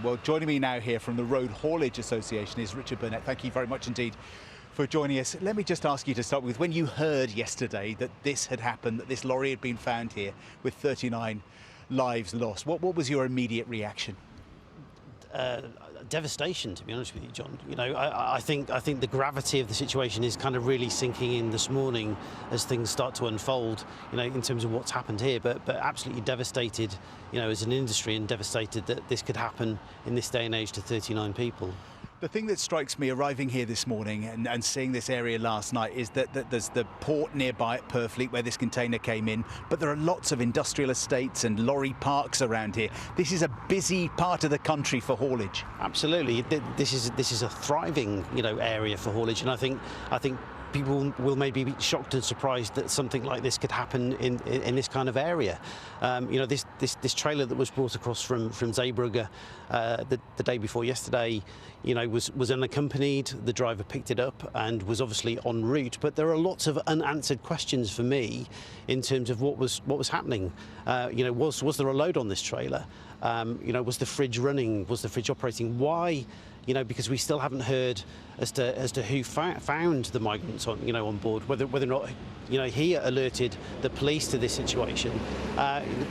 Well, joining me now here from the Road Haulage Association is Richard Burnett. Thank you very much indeed for joining us. Let me just ask you to start with, when you heard yesterday that this had happened, that this lorry had been found here with 39 lives lost, what was your immediate reaction? Devastation, to be honest with you, John. You know, I think the gravity of the situation is kind of really sinking in this morning as things start to unfold, you know, in terms of what's happened here. But absolutely devastated, you know, as an industry, and devastated that this could happen in this day and age to 39 people. The thing that strikes me arriving here this morning and seeing this area last night is that there's the port nearby at Purfleet where this container came in, but there are lots of industrial estates and lorry parks around here. This is a busy part of the country for haulage. Absolutely, this is a thriving, you know, area for haulage, and I think people will maybe be shocked and surprised that something like this could happen in this kind of area. You know, this trailer that was brought across from Zeebrugge the day before yesterday, you know, was unaccompanied. The driver picked it up and was obviously en route. But there are lots of unanswered questions for me in terms of what was happening. You know, was there a load on this trailer? You know, was the fridge running? Was the fridge operating? Why? You know, because we still haven't heard as to who found the migrants on board, whether or not, you know, he alerted the police to this situation.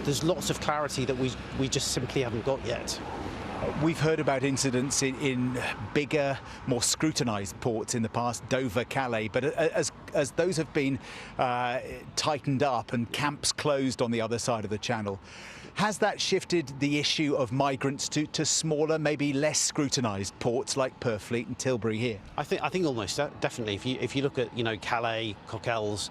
There's lots of clarity that we just simply haven't got yet. We've heard about incidents in bigger, more scrutinised ports in the past, Dover, Calais, but as those have been tightened up and camps closed on the other side of the channel, has that shifted the issue of migrants to smaller, maybe less scrutinised ports like Purfleet and Tilbury here? I think almost definitely. If you look at, you know, Calais, Coquelles,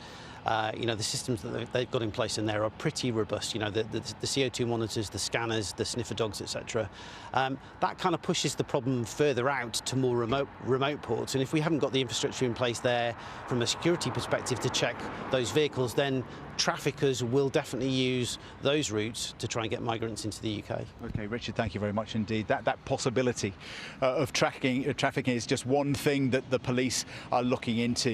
you know, the systems that they've got in place in there are pretty robust. You know, the CO2 monitors, the scanners, the sniffer dogs, etc. That kind of pushes the problem further out to more remote ports. And if we haven't got the infrastructure in place there from a security perspective to check those vehicles, then traffickers will definitely use those routes to try and get migrants into the UK. Okay, Richard, thank you very much indeed. That possibility of trafficking is just one thing that the police are looking into.